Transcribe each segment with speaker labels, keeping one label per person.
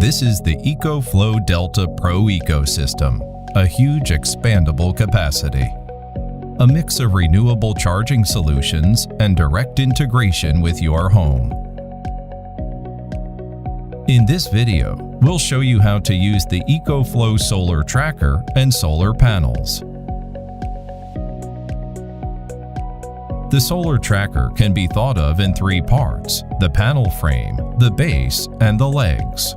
Speaker 1: This is the EcoFlow Delta Pro ecosystem, a huge expandable capacity. A mix of renewable charging solutions and direct integration with your home. In this video, we'll show you how to use the EcoFlow solar tracker and solar panels. The solar tracker can be thought of in three parts: the panel frame, the base, and the legs.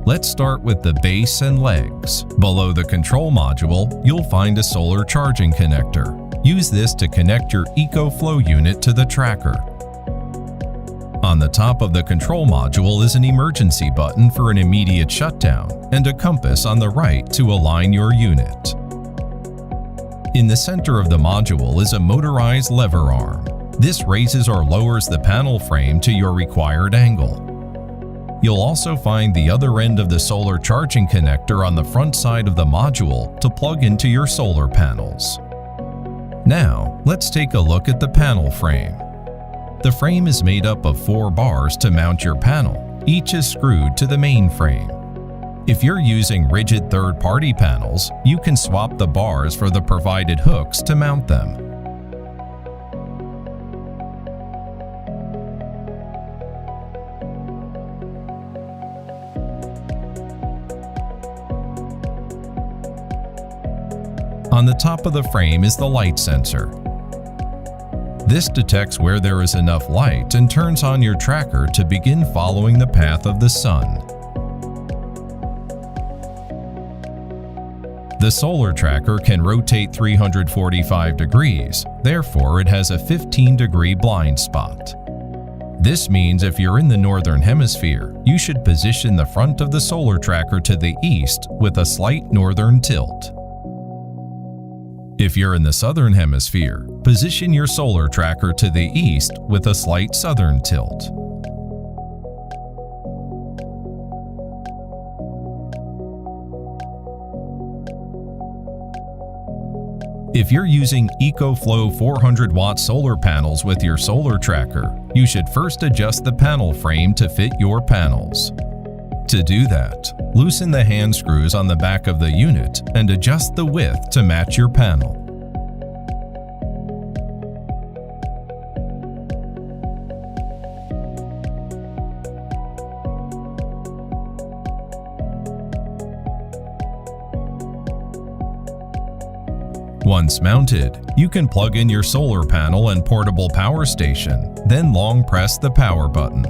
Speaker 1: Let's start with the base and legs. Below the control module, you'll find a solar charging connector. Use this to connect your EcoFlow unit to the tracker. On the top of the control module is an emergency button for an immediate shutdown and a compass on the right to align your unit. In the center of the module is a motorized lever arm. This raises or lowers the panel frame to your required angle. You'll also find the other end of the solar charging connector on the front side of the module to plug into your solar panels. Now, let's take a look at the panel frame. The frame is made up of 4 bars to mount your panel. Each is screwed to the main frame. If you're using rigid third-party panels, you can swap the bars for the provided hooks to mount them. On the top of the frame is the light sensor. This detects where there is enough light and turns on your tracker to begin following the path of the sun. The solar tracker can rotate 345 degrees, therefore it has a 15-degree blind spot. This means if you're in the northern hemisphere, you should position the front of the solar tracker to the east with a slight northern tilt. If you're in the southern hemisphere, position your solar tracker to the east with a slight southern tilt. If you're using EcoFlow 400-watt solar panels with your solar tracker, you should first adjust the panel frame to fit your panels. To do that, loosen the hand screws on the back of the unit and adjust the width to match your panel. Once mounted, you can plug in your solar panel and portable power station, then long press the power button.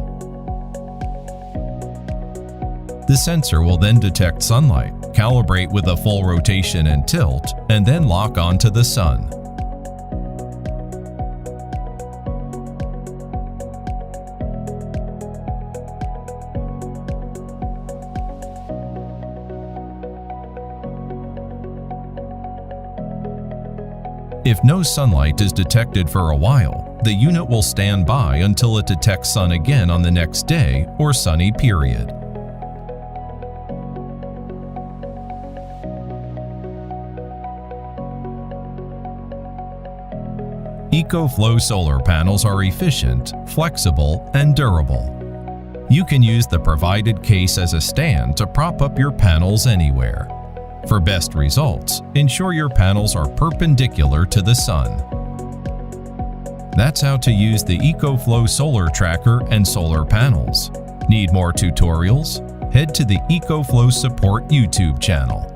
Speaker 1: The sensor will then detect sunlight, calibrate with a full rotation and tilt, and then lock onto the sun. If no sunlight is detected for a while, the unit will stand by until it detects sun again on the next day or sunny period. EcoFlow solar panels are efficient, flexible, and durable. You can use the provided case as a stand to prop up your panels anywhere. For best results, ensure your panels are perpendicular to the sun. That's how to use the EcoFlow solar tracker and solar panels. Need more tutorials? Head to the EcoFlow Support YouTube channel.